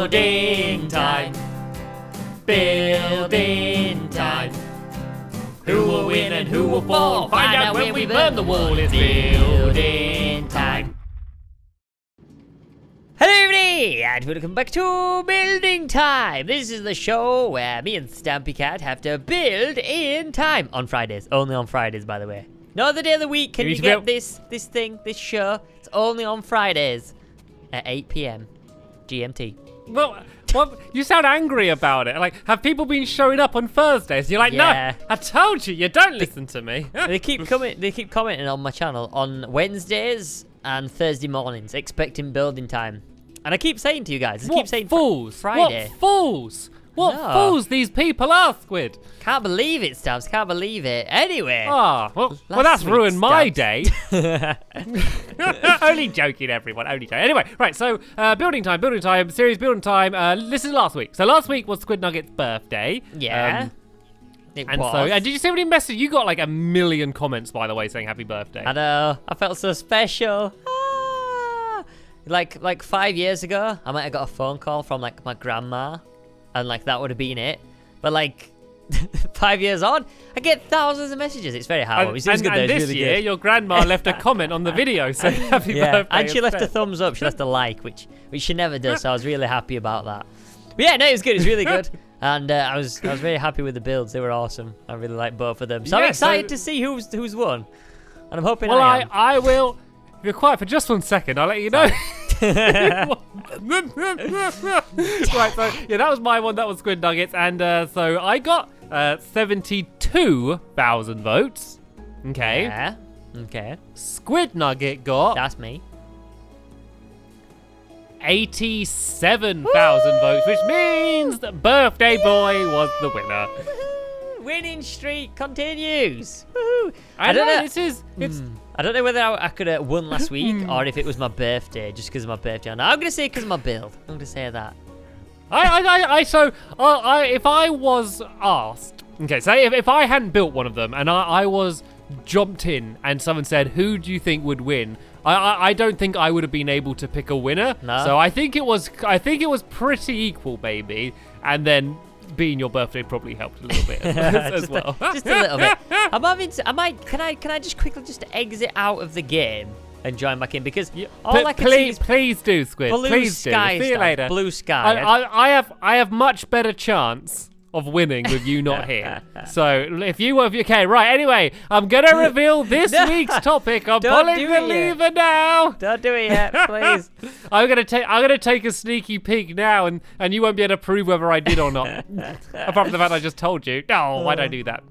Building time. Building time. Who will win and who will fall? Find out when we burn the wall. It's building time. Hello everybody, and welcome back to Building Time. This is the show where me and Stampy Cat have to build in time. On Fridays. Only on Fridays, by the way. No other day of the week can you get this show. It's only on Fridays at 8 p.m. GMT. Well, you sound angry about it. Like, have people been showing up on Thursdays? You're like, yeah. No, I told you, you don't listen to me. They keep commenting on my channel on Wednesdays and Thursday mornings, expecting building time. And I keep saying to you guys, fools? Friday. What fools? What fools these people are, Squid? Can't believe it, Stabs. Can't believe it. Anyway. Well, that's ruined my day. Only joking, everyone. Only joking. Anyway, right. So, building time, series building time. This is last week. So last week was Squid Nugget's birthday. Yeah. And did you see any message? You got like 1 million comments, by the way, saying happy birthday. I know. I felt so special. Like 5 years ago, I might have got a phone call from like my grandma. And like that would have been it, but like 5 years on, I get thousands of messages. It's very hard. And this year, your grandma left a comment on the video saying happy birthday. And she left a thumbs up. She left a like, which she never does. So I was really happy about that. But yeah, no, it was good. It was really good, and I was very happy with the builds. They were awesome. I really liked both of them. So I'm excited to see who's won, and I'm hoping. Well, I will. If you're quiet for just 1 second, I'll let you know. Right, so yeah, that was my one. That was Squid Nuggets, and so I got 72,000 votes. Okay. Yeah. Okay. Squid Nugget got. That's me. 87,000 votes, which means that Birthday Boy was the winner. Winning streak continues. I don't know. I don't know whether I could have won last week or if it was my birthday, just because of my birthday. No, I'm gonna say because of my build. I'm gonna say that. If I was asked, okay, say if I hadn't built one of them and I was jumped in and someone said, "Who do you think would win?" I don't think I would have been able to pick a winner. No. So I think it was pretty equal, baby. And then being your birthday probably helped a little bit as well. Just a little bit. Can I just quickly exit out of the game and join back in, because all I can see is please do, Squid. Please do. See you later. Blue sky. I have much better chance of winning with you not here. So if you okay, right, anyway, I'm gonna reveal this week's topic. I'm pulling the lever now. Don't do it yet, please. I'm gonna take a sneaky peek now, and you won't be able to prove whether I did or not. Apart from the fact I just told you. No, why don't I do that?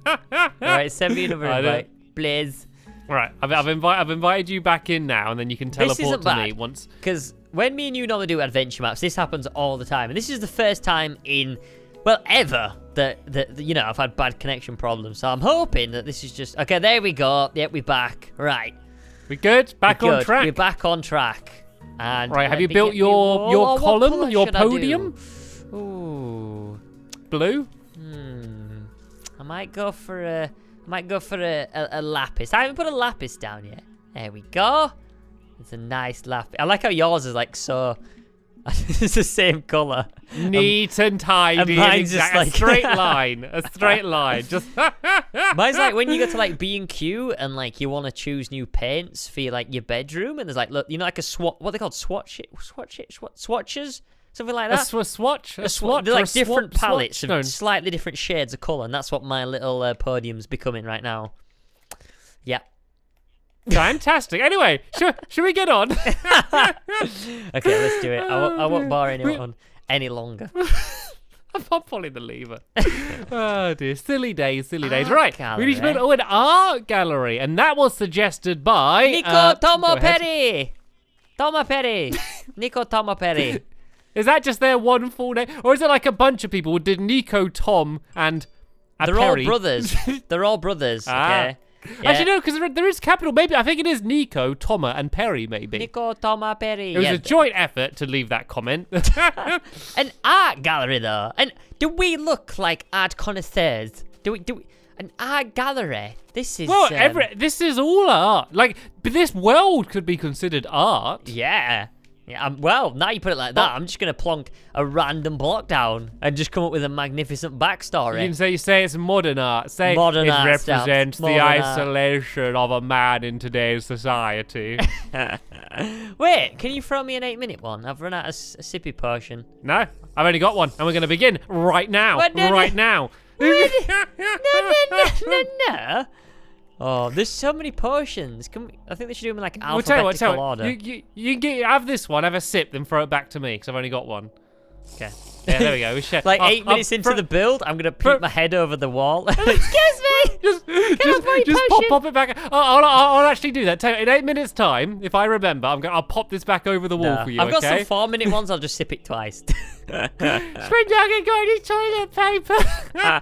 Alright, send me another invite, please. Right, I've invited you back in now, and then you can teleport to me once. Because when me and you normally do adventure maps, this happens all the time, and this is the first time in, well, ever that I've had bad connection problems. So I'm hoping that this is just okay. There we go. Yep, we're back. Right. We good? Back on track. We're back on track. And right, have you built your column, your podium? Ooh, blue. I might go for a lapis. I haven't put a lapis down yet. There we go. It's a nice lapis. I like how yours is like so. It's the same colour. Neat and tidy. And mine's just like a straight line. A straight line. Just. Mine's like when you go to like B&Q and like you want to choose new paints for your bedroom, and there's like, look, like a swatch. What are they called? Swatches? Something like that. A swatch. They're like different palettes of slightly different shades of colour, and that's what my little podium's becoming right now. Yeah. Fantastic. Anyway, should we get on? Okay, let's do it. I won't bar anyone any longer. I'm pulling the lever. Oh dear, silly days. Right, gallery. We need to build an art gallery, and that was suggested by Nico Tomoperi. Nico Tomoperi. Is that just their one full name, or is it like a bunch of people? Did Nico, Tom, and They're all brothers. They're all brothers. Okay. Yeah. Actually, no, because there is capital. Maybe I think it is Nico, Toma, and Perry. Maybe Nico, Toma, Perry. It was a joint effort to leave that comment. An art gallery, though, and do we look like art connoisseurs? Do we? An art gallery. This is this is all art. Like, but this world could be considered art. Yeah. Yeah, well, now you put it like that, I'm just going to plonk a random block down and just come up with a magnificent backstory. You say it's modern art. Say Modern it art, represents Stamps. Modern the art. isolation of a man in today's society. Wait, can you throw me an 8-minute one? I've run out of a sippy potion. No, I've only got one, and we're going to begin right now. Right now. No. Oh, there's so many potions. I think they should do them in like alphabetical order. You have this one, have a sip, then throw it back to me, because I've only got one. Okay. Yeah, there we go. We share. Like 8 minutes into the build, I'm going to peek my head over the wall. Excuse me! Just pop it back. I'll actually do that. Tell you, in 8 minutes' time, if I remember, I'll pop this back over the wall for you, I've got okay? some 4-minute ones, I'll just sip it twice. Spring Dragon got any toilet paper? Ship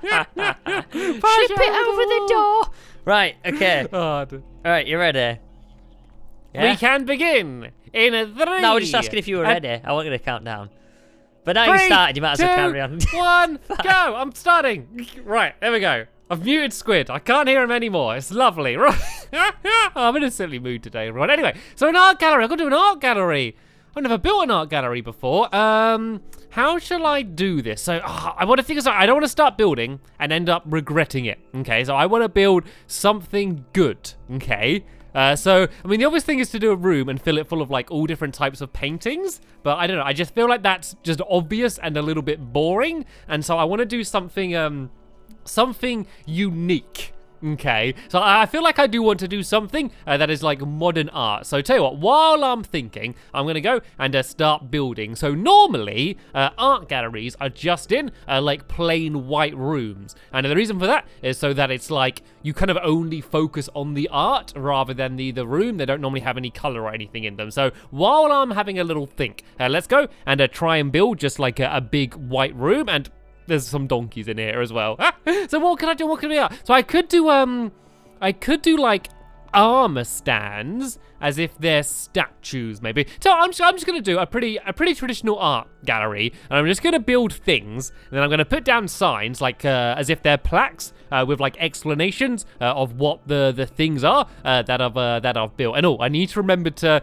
it over the door. Right, okay. All right, you ready? Yeah? We can begin in a 3. No, we're just asking if you were ready. I wasn't going to count down. But now you started, you might as well carry on. 1, go! I'm starting. Right, there we go. I've muted Squid. I can't hear him anymore. It's lovely. Right. I'm in a silly mood today, everyone. Anyway, so an art gallery. I've got to do an art gallery. I've never built an art gallery before. How shall I do this? So I want to think. I don't want to start building and end up regretting it. Okay, so I want to build something good. Okay. So, I mean, the obvious thing is to do a room and fill it full of, like, all different types of paintings. But I don't know. I just feel like that's just obvious and a little bit boring. And so I want to do something, something unique. Okay, so I feel like I do want to do something that is like modern art. So tell you what, while I'm thinking, I'm going to go and start building. So normally, art galleries are just in like plain white rooms. And the reason for that is so that it's like you kind of only focus on the art rather than the room. They don't normally have any color or anything in them. So while I'm having a little think, let's go and try and build just like a big white room. And there's some donkeys in here as well. So what can I do? What can I do? So I could do like armor stands as if they're statues, maybe. So I'm just gonna do a pretty traditional art gallery, and I'm just gonna build things, and then I'm gonna put down signs like as if they're plaques with like explanations of what the things are that I've built. And I need to remember to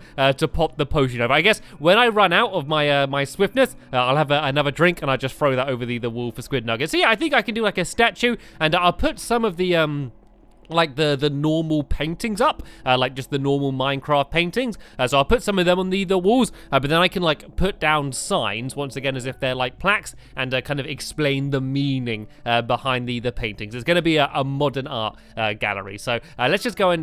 pop the potion over. I guess when I run out of my my swiftness, I'll have another drink, and I'll just throw that over the wall for squid nuggets. So yeah, I think I can do like a statue, and I'll put some of the like the normal paintings up, like just the normal Minecraft paintings. So I'll put some of them on the walls, but then I can like put down signs once again as if they're like plaques and kind of explain the meaning behind the paintings. It's going to be a modern art gallery. So let's just go and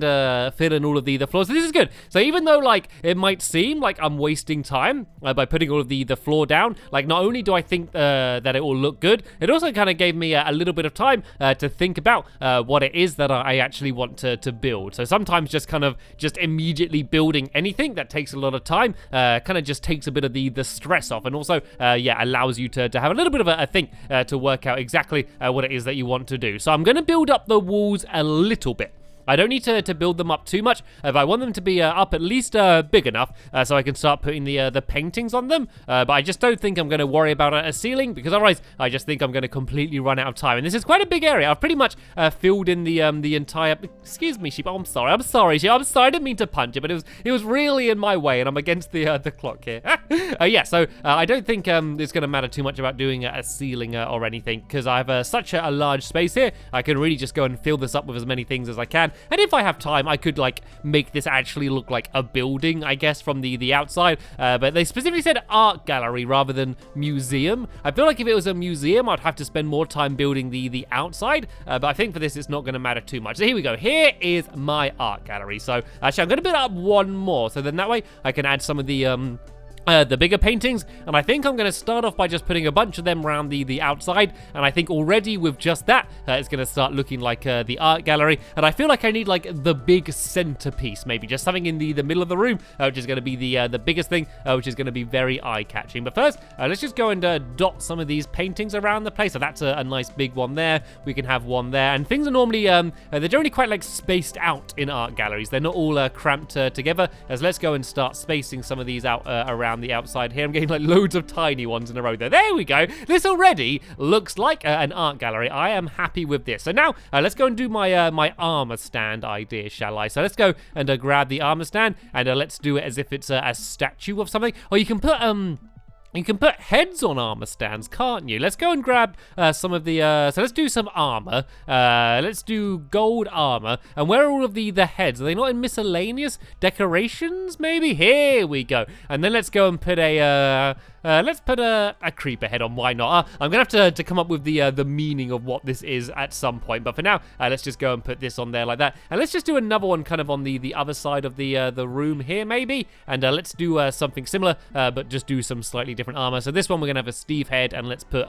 fill in all of the floors. So this is good. So even though like it might seem like I'm wasting time by putting all of the floor down, like not only do I think that it will look good, it also kind of gave me a little bit of time to think about what it is that I actually want to build. So sometimes just immediately building anything that takes a lot of time kind of just takes a bit of the stress off, and also allows you to have a little bit of a think to work out exactly what it is that you want to do. So I'm going to build up the walls a little bit. I don't need to build them up too much, but I want them to be up at least big enough so I can start putting the paintings on them. But I just don't think I'm going to worry about a ceiling, because otherwise I just think I'm going to completely run out of time. And this is quite a big area. I've pretty much filled in the entire. Excuse me, sheep. Oh, I'm sorry, sheep. I'm sorry. I didn't mean to punch it, but it was really in my way, and I'm against the clock here. So I don't think it's going to matter too much about doing a ceiling or anything, because I have such a large space here. I can really just go and fill this up with as many things as I can. And if I have time, I could like make this actually look like a building, I guess, from the outside. But they specifically said art gallery rather than museum. I feel like if it was a museum, I'd have to spend more time building the outside. But I think for this, it's not going to matter too much. So here we go. Here is my art gallery. So actually, I'm going to build up one more. So then that way I can add some of the bigger paintings, and I think I'm going to start off by just putting a bunch of them around the outside, and I think already with just that, it's going to start looking like the art gallery. And I feel like I need like the big centerpiece, maybe just something in the middle of the room, which is going to be the biggest thing, which is going to be very eye-catching. But first, let's just go and dot some of these paintings around the place. So that's a nice big one there. We can have one there, and things are normally they're generally quite like spaced out in art galleries. They're not all cramped together. So let's go and start spacing some of these out around around the outside here. I'm getting like loads of tiny ones in a row there. There we go. This already looks like an art gallery. I am happy with this. So now let's go and do my my armor stand idea, shall I? So let's go and grab the armor stand and let's do it as if it's a statue of something. Or you can put heads on armor stands, can't you? Let's go and grab some of the, so let's do some armor. Let's do gold armor. And where are all of the heads? Are they not in miscellaneous decorations, maybe? Here we go. And then let's go and put let's put a creeper head on, why not? I'm gonna have to come up with the meaning of what this is at some point. But for now, let's just go and put this on there like that. And let's just do another one kind of on the other side of the room here, maybe. And let's do something similar, but just do some slightly different armor. So this one we're gonna have a Steve head, and let's put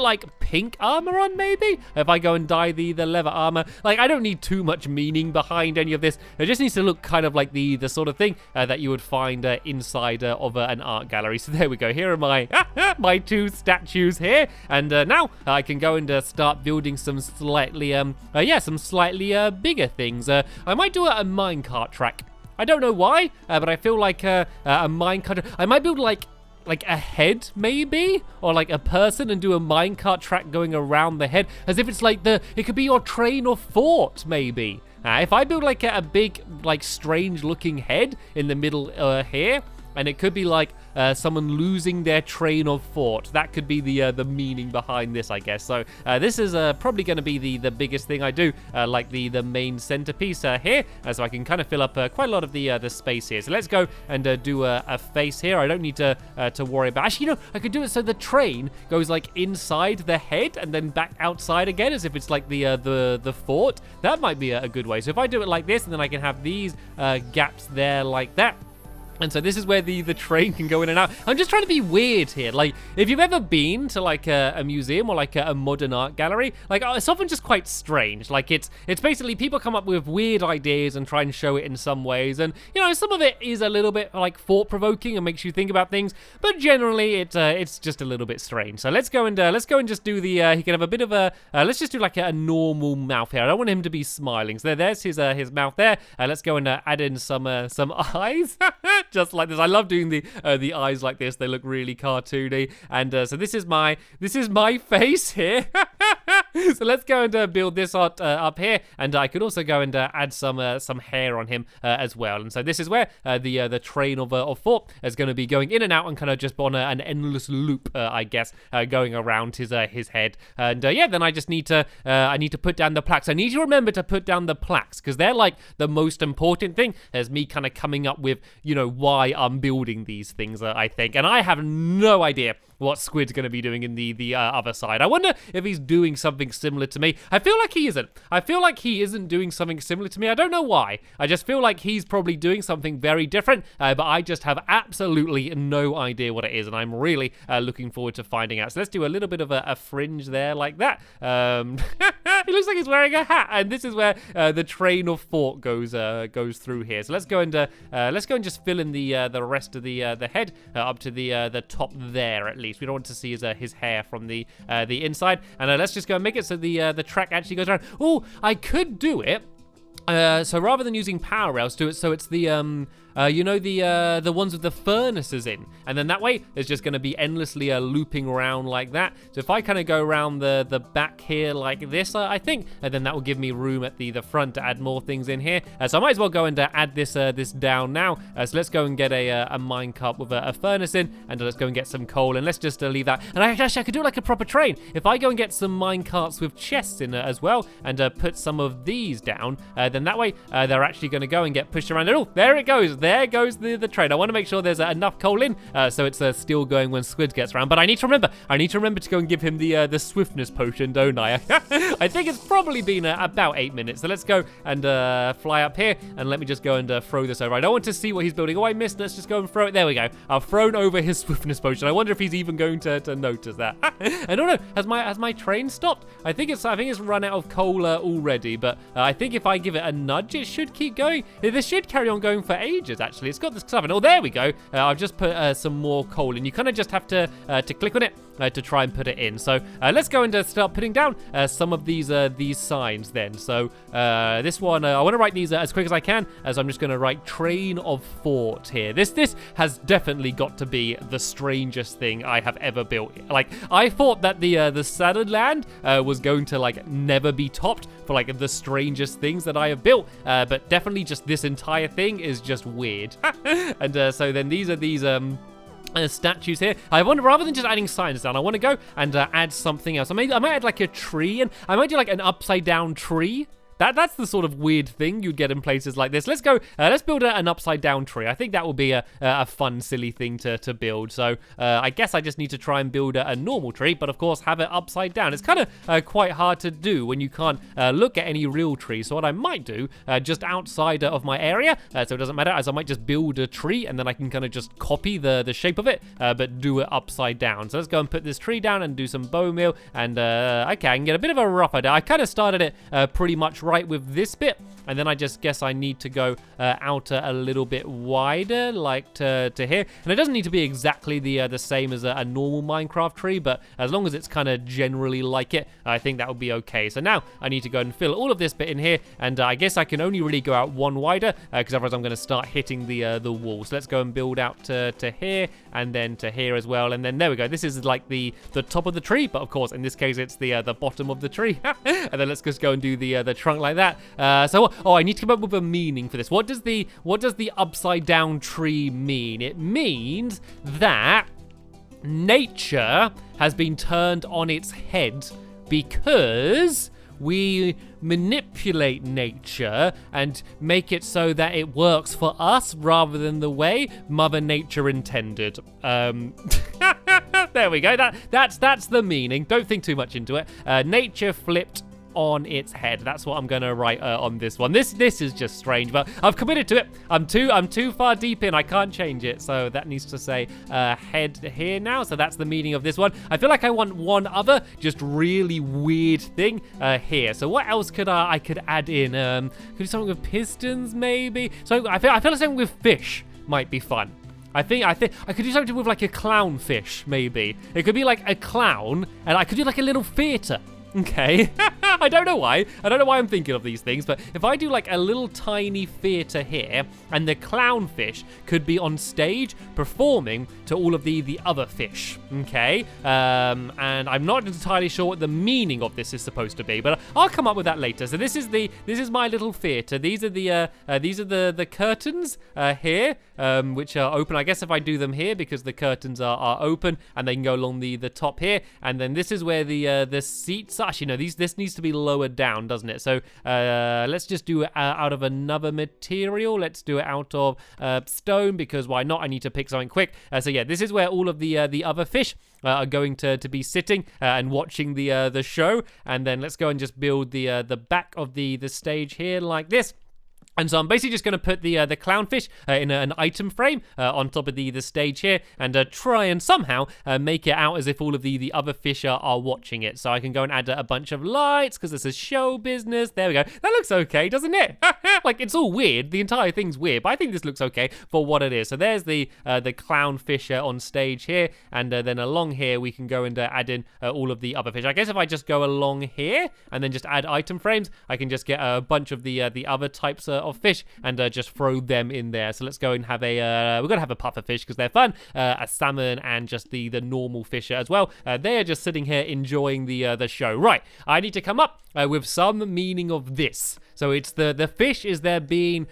like pink armor on, maybe. If I go and dye the leather armor, like I don't need too much meaning behind any of this. It just needs to look kind of like the sort of thing that you would find inside of an art gallery. So there we go. Here are my my two statues here, and now I can go and start building some slightly bigger things. I might do a minecart track. I don't know why, but I feel like a minecart. I might build like a head, maybe, or like a person, and do a minecart track going around the head, as if it's like it could be your train or fort, maybe. If I build like a big, like strange-looking head in the middle here, and it could be like someone losing their train of thought. That could be the meaning behind this, I guess. So this is probably going to be the biggest thing I do, like the main centerpiece here, so I can kind of fill up quite a lot of the space here. So let's go and do a face here. I don't need to worry about. Actually, you know, I could do it so the train goes like inside the head and then back outside again, as if it's like the fort. That might be a good way. So if I do it like this, and then I can have these gaps there like that. And so this is where the train can go in and out. I'm just trying to be weird here. Like, if you've ever been to like a museum or like a modern art gallery, like it's often just quite strange. Like it's basically people come up with weird ideas and try and show it in some ways. And, you know, some of it is a little bit like thought-provoking and makes you think about things. But generally, it's just a little bit strange. So let's go and just do the, he can have a bit of a, let's just do like a normal mouth here. I don't want him to be smiling. So there's his mouth there. Let's go and add in some eyes. Just like this. I love doing the eyes like this. They look really cartoony. And so this is my face here. So let's go and build this up here. And I could also go and add some hair on him as well. And so this is where the train of thought is going to be going in and out and kind of just on an endless loop, I guess, going around his head. And yeah, then I just need to put down the plaques. I need to remember to put down the plaques, because they're like the most important thing, as me kind of coming up with, you know, why I'm building these things, I think. And I have no idea what Squid's going to be doing in the other side. I wonder if he's doing something similar to me. I feel like he isn't. I feel like he isn't doing something similar to me. I don't know why. I just feel like he's probably doing something very different, but I just have absolutely no idea what it is, and I'm really looking forward to finding out. So let's do a little bit of a fringe there like that. He looks like he's wearing a hat, and this is where the train of thought goes through here. So let's go and just fill in the rest of the head up to the top there, at least. We don't want to see his hair from the inside. And let's just go and make it so the track actually goes around. Oh, I could do it. So rather than using power rails, do it so it's the you know, the ones with the furnaces in, and then that way it's just going to be endlessly looping around like that. So if I kind of go around the back here like this, I think, and then that will give me room at the front to add more things in here. So I might as well go and add this down now. So let's go and get a minecart with a furnace in, and let's go and get some coal, and let's just leave that. And actually I could do it like a proper train. If I go and get some minecarts with chests in as well, and put some of these down, then that way they're actually going to go and get pushed around. And oh, there it goes. There goes the train. I want to make sure there's enough coal in, so it's still going when Squid gets around. But I need to remember to go and give him the swiftness potion, don't I? I think it's probably been about 8 minutes. So let's go and fly up here, and let me just go and throw this over. I don't want to see what he's building. Oh, I missed. Let's just go and throw it. There we go. I've thrown over his swiftness potion. I wonder if he's even going to notice that. I don't know. Has my train stopped? I think it's run out of coal already. But I think if I give it a nudge, it should keep going. This should carry on going for ages. messages, actually. It's got this stuff. And oh, there we go. I've just put some more coal in. You kind of just have to click on it to try and put it in. So let's go and start putting down some of these signs then. So this one, I want to write these as quick as I can, as I'm just going to write train of thought here. This has definitely got to be the strangest thing I have ever built. Like, I thought that the Salad Land was going to like never be topped for like the strangest things that I have built, but definitely just this entire thing is just weird. And so then these are these statues here. I wonder, rather than just adding signs down, I want to go and add something else. I might add like a tree, and I might do like an upside down tree. That's the sort of weird thing you'd get in places like this. Let's go, let's build an upside down tree. I think that would be a fun, silly thing to build. So I guess I just need to try and build a normal tree, but of course have it upside down. It's kind of quite hard to do when you can't look at any real trees. So what I might do, just outside of my area, so it doesn't matter, as I might just build a tree and then I can kind of just copy the shape of it, but do it upside down. So let's go and put this tree down and do some bone meal. And okay, I can get a bit of a rough idea. I kind of started it pretty much right with this bit, and then I just guess I need to go out a little bit wider, like to here. And it doesn't need to be exactly the same as a normal Minecraft tree, but as long as it's kind of generally like it, I think that would be okay. So now I need to go and fill all of this bit in here, and I guess I can only really go out one wider, because otherwise I'm going to start hitting the wall. So let's go and build out to here, and then to here as well, and then there we go. This is like the top of the tree, but of course in this case it's the bottom of the tree. And then let's just go and do the trunk like that. So I need to come up with a meaning for this. What does the upside down tree mean? It means that nature has been turned on its head because we manipulate nature and make it so that it works for us rather than the way Mother Nature intended. There we go. That's the meaning. Don't think too much into it. Nature flipped on its head. That's what I'm gonna write on this one. This is just strange, but I've committed to it. I'm too far deep in. I can't change it, so that needs to say head here now. So that's the meaning of this one. I feel like I want one other just really weird thing here. So what else could I could add in? Could do something with pistons maybe. So I feel like something with fish might be fun. I think I could do something with like a clownfish maybe. It could be like a clown, and I could do like a little theater. Okay. I don't know why I'm thinking of these things, but if I do like a little tiny theater here, and the clownfish could be on stage performing to all of the other fish, okay? And I'm not entirely sure what the meaning of this is supposed to be, but I'll come up with that later. So this is my little theater. These are the curtains here, which are open. I guess if I do them here, because the curtains are open and they can go along the top here, and then this is where the seats are. Actually, no, this needs to be lowered down, doesn't it? So let's just do it out of another material. Let's do it out of stone, because why not? I need to pick something quick. So yeah, this is where all of the other fish are going to be sitting and watching the show. And then let's go and just build the back of the stage here like this. And so I'm basically just going to put the clownfish in an item frame on top of the stage here, and try and somehow make it out as if all of the other fish are watching it. So I can go and add a bunch of lights, because this is show business. There we go. That looks okay, doesn't it? Like, it's all weird. The entire thing's weird, but I think this looks okay for what it is. So there's the clownfish on stage here, and then along here we can go and add in all of the other fish. I guess if I just go along here and then just add item frames, I can just get a bunch of the other types of fish and just throw them in there. So let's go and have we're gonna have a puffer fish because they're fun, a salmon, and just the normal fish as well. They are just sitting here enjoying the show. Right, I need to come up with some meaning of this. So it's the fish is there being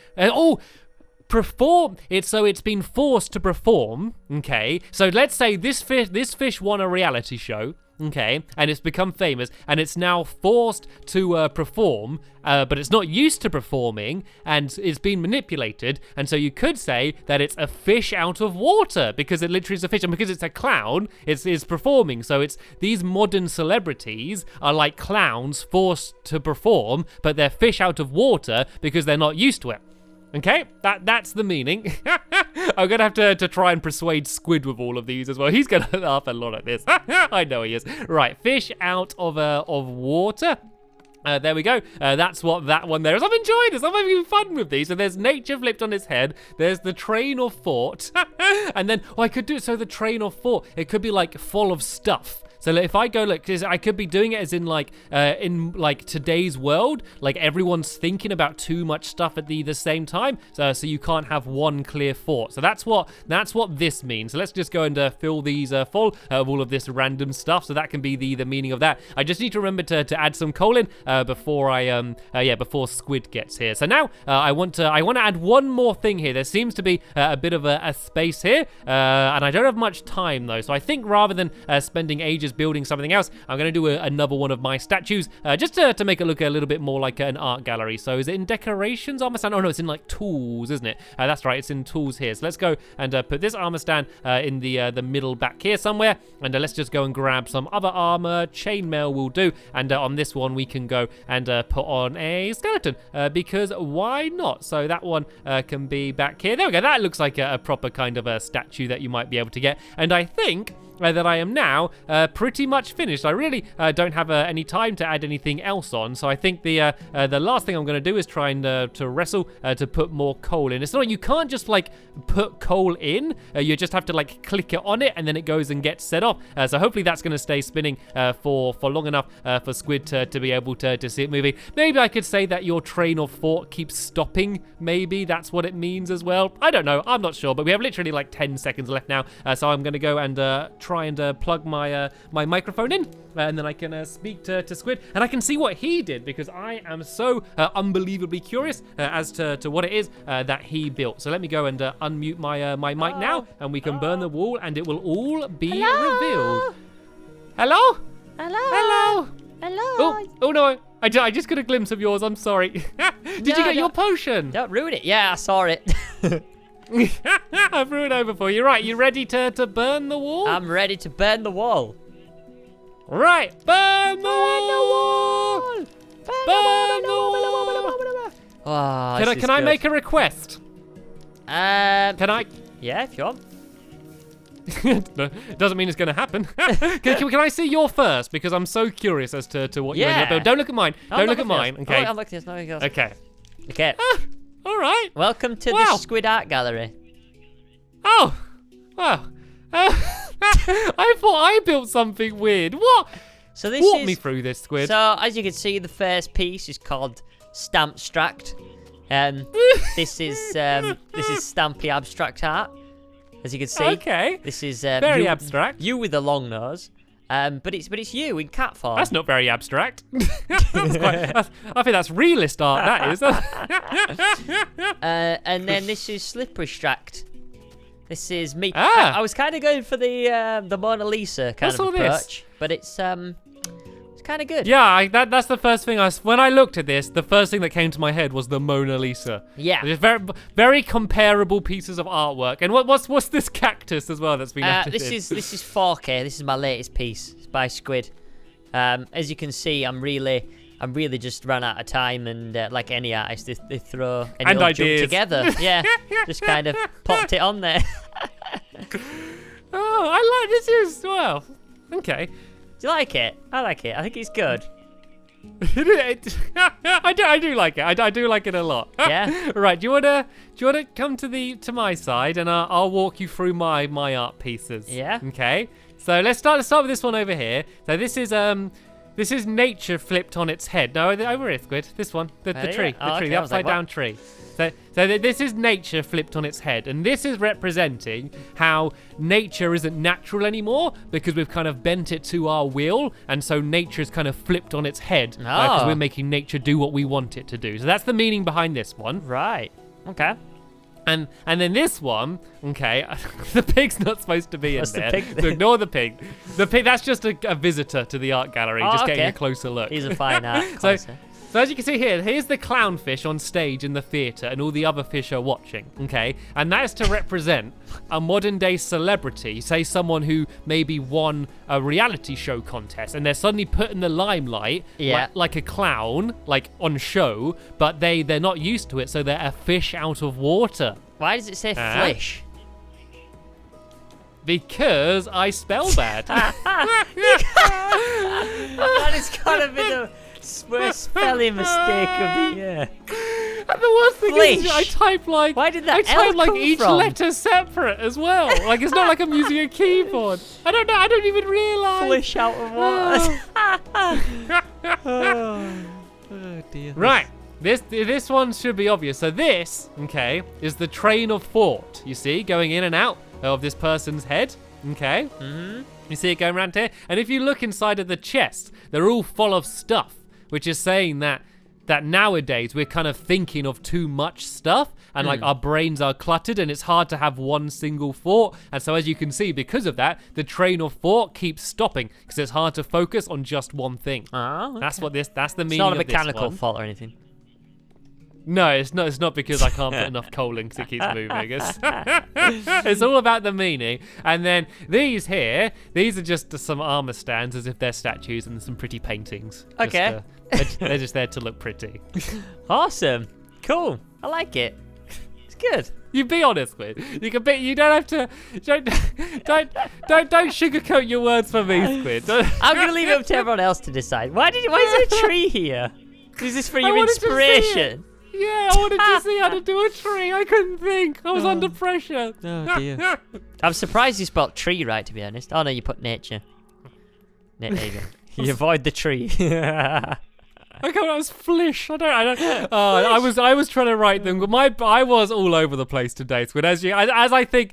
perform. It's been forced to perform. Okay, so let's say this fish won a reality show. Okay, and it's become famous, and it's now forced to perform, but it's not used to performing, and it's been manipulated, and so you could say that it's a fish out of water, because it literally is a fish, and because it's a clown, it's performing. So it's these modern celebrities are like clowns forced to perform, but they're fish out of water because they're not used to it. Okay, that's the meaning. I'm gonna have to try and persuade Squid with all of these as well. He's gonna laugh a lot at this. I know he is. Right, fish out of water. There we go. That's what that one there is. I'm enjoying this. I'm having fun with these. So there's nature flipped on its head. There's the train or fort. And then, I could do it so the train or fort, it could be like full of stuff. So if I go, look, 'cause I could be doing it as in like today's world, like everyone's thinking about too much stuff at the same time, so you can't have one clear fort. So that's what this means. So let's just go and fill these full of all of this random stuff. So that can be the meaning of that. I just need to remember to add some coal in before before Squid gets here. So now I want to add one more thing here. There seems to be a bit of a space here, and I don't have much time though. So I think rather than spending ages building something else, I'm going to do another one of my statues just to make it look a little bit more like an art gallery. So is it in decorations, armor stand? Oh no, it's in like tools, isn't it? That's right, it's in tools here. So let's go and put this armor stand in the middle back here somewhere, and let's just go and grab some other armor. Chainmail will do, and on this one we can go and put on a skeleton because why not? So that one can be back here. There we go. That looks like a proper kind of a statue that you might be able to get, and I think that I am now pretty much finished. I really don't have any time to add anything else on, so I think the last thing I'm going to do is try and to wrestle to put more coal in. It's not, you can't just like put coal in, you just have to like click it on it and then it goes and gets set off. So hopefully that's going to stay spinning for long enough for Squid to be able to see it moving. Maybe I could say that your train or fort keeps stopping. Maybe that's what it means as well. I don't know. I'm not sure, but we have literally like 10 seconds left now, so I'm going to go and try and plug my my microphone in, and then I can speak to Squid, and I can see what he did, because I am so unbelievably curious as to what it is that he built. So let me go and unmute my mic now, and we can burn the wall, and it will all be revealed. Hello? Hello? Hello? Oh no, I just got a glimpse of yours. I'm sorry. Did you get your potion? Don't ruin it. Yeah, I saw it. I threw it over for you. Right, you ready to burn the wall? I'm ready to burn the wall. Right, burn the wall! Burn the wall! Oh, Can I make a request? Can I? Yeah, if you want. No, doesn't mean it's going to happen. can I see your first? Because I'm so curious as to what you're going to build. Don't look at mine. Don't look at mine. Okay. I'll look at this. No, Okay. Okay. All right. Welcome to the Squid Art Gallery. Oh, wow. I thought I built something weird. What? So this Walk me through this, Squid. So as you can see, the first piece is called Stampstract. This is Stampy Abstract Art. As you can see, okay. This is very abstract. You with a long nose. But it's you in cat form. That's not very abstract. I think that's realist art, that is. And then this is Slippery Stract. This is me. Ah. I was kind of going for the Mona Lisa kind of approach, but it's kind of good. Yeah, that's the first thing when I looked at this, the first thing that came to my head was the Mona Lisa. Yeah. Just very, very comparable pieces of artwork. And what's this cactus as well that's been added in? This is 4K. This is my latest piece. It's by Squid. As you can see, I'm really just run out of time, and like any artist, they throw any and old ideas junk together. Yeah, just kind of popped it on there. Oh, I like this as well. Okay. Do you like it? I like it. I think it's good. I do like it. I do like it a lot. Yeah. Right. Do you wanna come to my side, and I'll walk you through my art pieces. Yeah. Okay. So let's start with this one over here. So this is nature flipped on its head. No, over here, Squid. This one, the tree, the upside down tree. So this is nature flipped on its head, and this is representing how nature isn't natural anymore, because we've kind of bent it to our will, and so nature is kind of flipped on its head because we're making nature do what we want it to do. So that's the meaning behind this one. Right. Okay. And then this one, okay, the pig's not supposed to be in there. The pig so ignore the pig. The pig, that's just a visitor to the art gallery, just getting a closer look. He's a fine art So as you can see here, here's the clownfish on stage in the theatre, and all the other fish are watching, okay? And that is to represent a modern day celebrity, say someone who maybe won a reality show contest, and they're suddenly put in the limelight, like a clown, like on show, but they're not used to it, so they're a fish out of water. Why does it say flish? Because I spell bad. That is kind of Worst spelling mistake of the year. And the worst thing is, I type like. Why did that I type L like come each from? letter separate as well. Like it's not like I'm using a keyboard. I don't know. I don't even realize. Flish out of water. Oh dear. Right. This one should be obvious. So this, okay, is the train of thought. You see, going in and out of this person's head. Okay. Mm-hmm. You see it going around here, and if you look inside of the chest, they're all full of stuff, which is saying that nowadays we're kind of thinking of too much stuff, and like our brains are cluttered, and it's hard to have one single thought. And so, as you can see, because of that, the train of thought keeps stopping because it's hard to focus on just one thing. Oh, okay. That's the meaning. It's not a of this mechanical one. fault or anything. No, it's not. It's not because I can't put enough coal in because it keeps moving. It's all about the meaning. And then these here, these are just some armor stands as if they're statues and some pretty paintings. Okay. They're just there to look pretty. Awesome. Cool. I like it. It's good. You be honest with. You can be. You don't have to. Don't sugarcoat your words for me, Squid. I'm gonna leave it up to everyone else to decide. Why is there a tree here? Is this for your wanted to see inspiration? Yeah, I wanted to see how to do a tree. I couldn't think. I was under pressure. Oh dear. I'm surprised you spelled tree right, to be honest. Oh no, you put nature. There you go. You avoid the tree. I was flish. I don't. I was trying to write them. I was all over the place today. Squid, as I think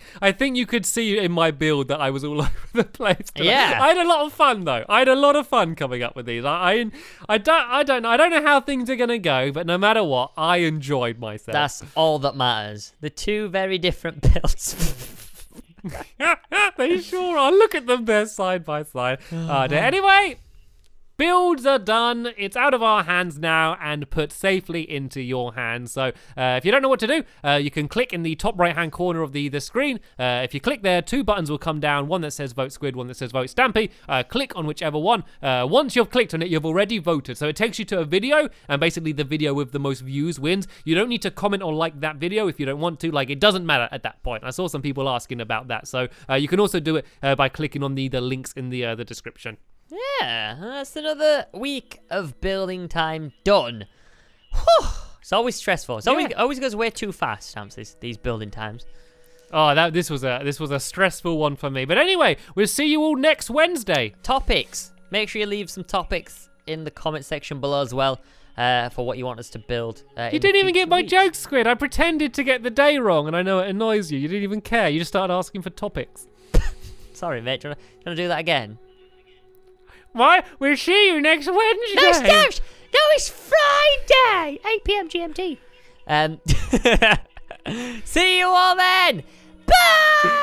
you could see in my build that I was all over the place today. Yeah. I had a lot of fun though. I had a lot of fun coming up with these. I don't know how things are gonna go, but no matter what, I enjoyed myself. That's all that matters. The two very different builds. They sure are. Look at them there side by side. Anyway. Builds are done. It's out of our hands now and put safely into your hands. So if you don't know what to do, you can click in the top right-hand corner of the screen. If you click there, two buttons will come down. One that says Vote Squid, one that says Vote Stampy. Click on whichever one. Once you've clicked on it, you've already voted. So it takes you to a video, and basically the video with the most views wins. You don't need to comment or like that video if you don't want to. Like, it doesn't matter at that point. I saw some people asking about that. So you can also do it by clicking on the links in the description. Yeah, that's another week of building time done. Whew. It's always stressful. It always goes way too fast, Stamps, these building times. Oh, this was a stressful one for me. But anyway, we'll see you all next Wednesday. Topics. Make sure you leave some topics in the comment section below as well for what you want us to build. You didn't even get my joke, Squid. I pretended to get the day wrong, and I know it annoys you. You didn't even care. You just started asking for topics. Sorry, mate. Do you want to do that again? What? We'll see you next Wednesday. No, Stamps! No, it's Friday! 8 p.m. GMT. See you all then! Bye!